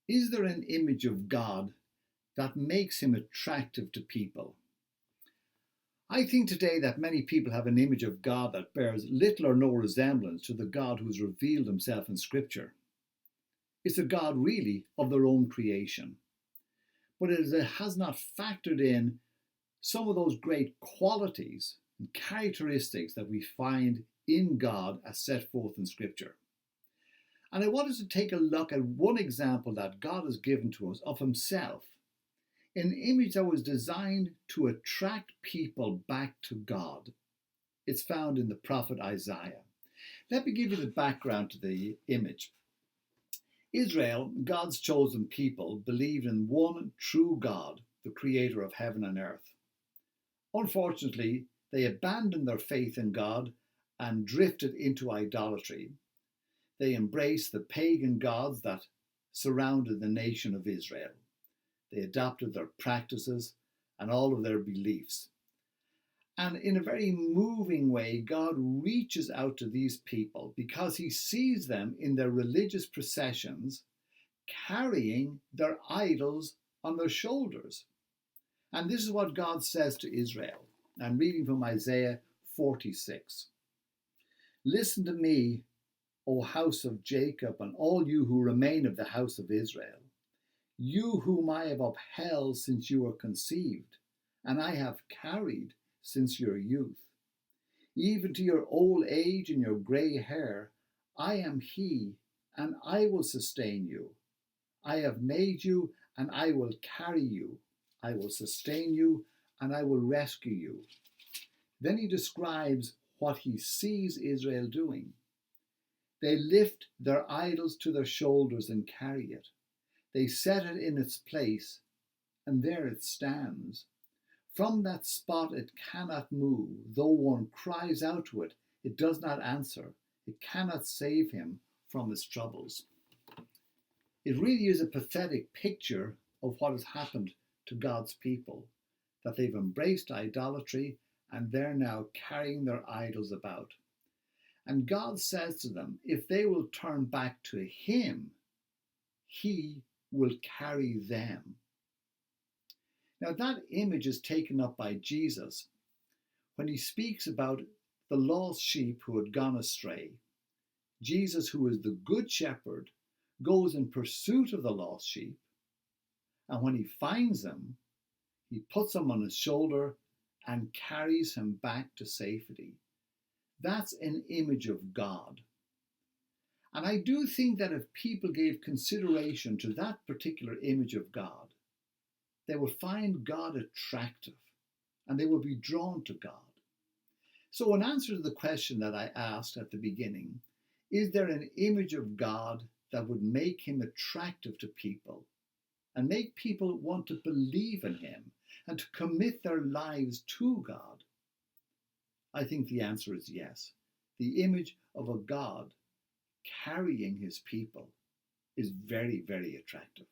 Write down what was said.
Is there an image of God that makes him attractive to people? I think today that many people have an image of God that bears little or no resemblance to the God who's revealed himself in Scripture. It's a God really of their own creation, but it has not factored in some of those great qualities and characteristics that we find in God as set forth in Scripture. And I wanted to take a look at one example that God has given to us of himself, an image that was designed to attract people back to God. It's found in the prophet Isaiah. Let me give you the background to the image. Israel, God's chosen people, believed in one true God, the creator of heaven and earth. Unfortunately, they abandoned their faith in God and drifted into idolatry. They embraced the pagan gods that surrounded the nation of Israel. They adopted their practices and all of their beliefs. And in a very moving way, God reaches out to these people because he sees them in their religious processions carrying their idols on their shoulders. And this is what God says to Israel. I'm reading from Isaiah 46. Listen to me, O house of Jacob, and all you who remain of the house of Israel, you whom I have upheld since you were conceived, and I have carried since your youth. Even to your old age and your grey hair, I am he, and I will sustain you. I have made you, and I will carry you. I will sustain you, and I will rescue you. Then he describes what he sees Israel doing. They lift their idols to their shoulders and carry it. They set it in its place, and there it stands. From that spot it cannot move. Though one cries out to it, it does not answer. It cannot save him from his troubles. It really is a pathetic picture of what has happened to God's people, that they've embraced idolatry and they're now carrying their idols about. And God says to them, if they will turn back to him, he will carry them. Now that image is taken up by Jesus when he speaks about the lost sheep who had gone astray. Jesus, who is the good shepherd, goes in pursuit of the lost sheep, and when he finds them, he puts them on his shoulder and carries him back to safety. That's an image of God. And I do think that if people gave consideration to that particular image of God, they would find God attractive and they would be drawn to God. So in answer to the question that I asked at the beginning, is there an image of God that would make him attractive to people and make people want to believe in him and to commit their lives to God? I think the answer is yes. The image of a God carrying his people is very, very attractive.